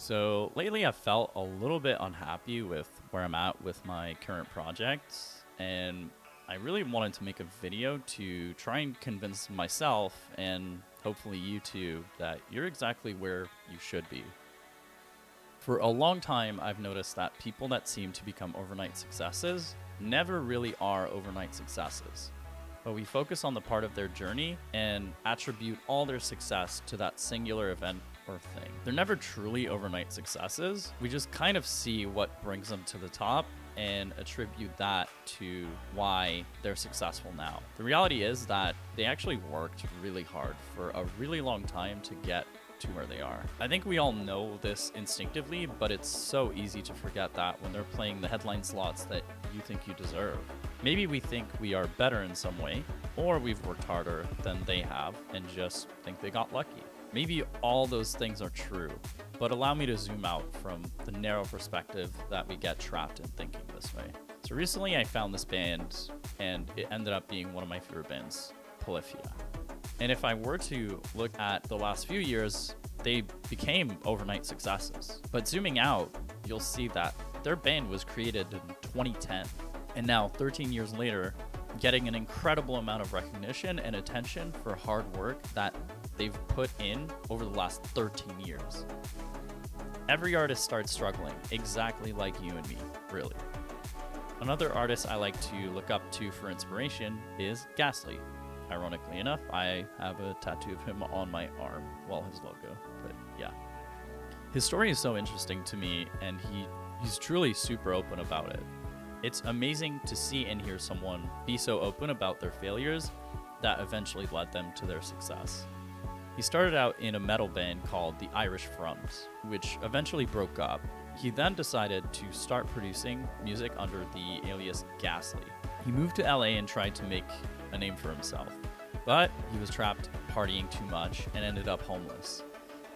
So lately, I've felt a little bit unhappy with where I'm at with my current projects, and I really wanted to make a video to try and convince myself and hopefully you too that you're exactly where you should be. For a long time, I've noticed that people that seem to become overnight successes never really are overnight successes. But we focus on the part of their journey and attribute all their success to that singular event or thing. They're never truly overnight successes. We just kind of see what brings them to the top and attribute that to why they're successful now. The reality is that they actually worked really hard for a really long time to get to where they are. I think we all know this instinctively, but it's so easy to forget that when they're playing the headline slots that you think you deserve. Maybe we think we are better in some way, or we've worked harder than they have and just think they got lucky. Maybe all those things are true, but allow me to zoom out from the narrow perspective that we get trapped in thinking this way. So recently I found this band, and it ended up being one of my favorite bands, Polyphia. And if I were to look at the last few years, they became overnight successes. But zooming out, you'll see that their band was created in 2010. And now, 13 years later, getting an incredible amount of recognition and attention for hard work that they've put in over the last 13 years. Every artist starts struggling, exactly like you and me, really. Another artist I like to look up to for inspiration is Ghastly. Ironically enough, I have a tattoo of him on my arm, well, his logo, but yeah. His story is so interesting to me, and he's truly super open about it. It's amazing to see and hear someone be so open about their failures that eventually led them to their success. He started out in a metal band called the Irish Frums, which eventually broke up. He then decided to start producing music under the alias Ghastly. He moved to LA and tried to make a name for himself, but he was trapped partying too much and ended up homeless.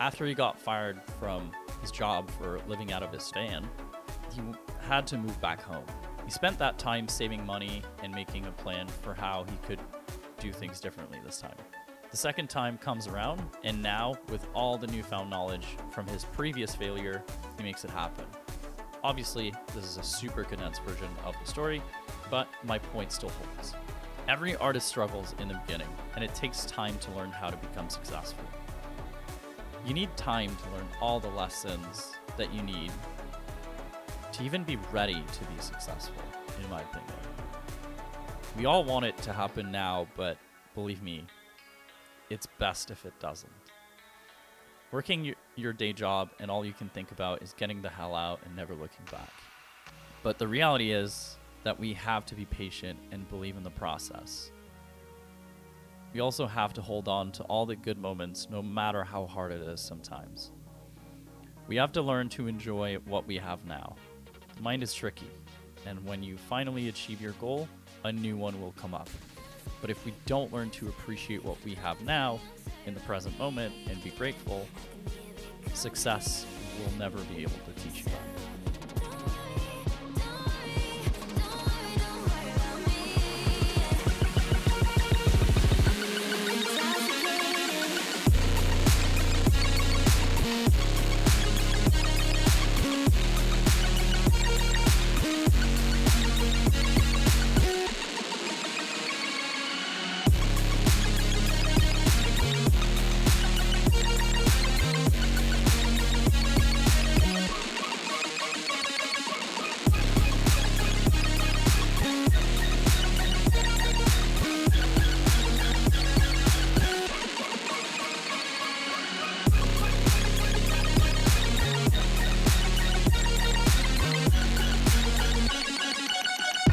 After he got fired from his job for living out of his van, he had to move back home. He spent that time saving money and making a plan for how he could do things differently this time. The second time comes around, and now, with all the newfound knowledge from his previous failure, he makes it happen. Obviously, this is a super condensed version of the story, but my point still holds. Every artist struggles in the beginning, and it takes time to learn how to become successful. You need time to learn all the lessons that you need to even be ready to be successful, in my opinion. We all want it to happen now, but believe me, it's best if it doesn't. Working your day job and all you can think about is getting the hell out and never looking back. But the reality is that we have to be patient and believe in the process. We also have to hold on to all the good moments, no matter how hard it is sometimes. We have to learn to enjoy what we have now. The mind is tricky, and when you finally achieve your goal, a new one will come up. But if we don't learn to appreciate what we have now, in the present moment, and be grateful, success will never be able to teach you that.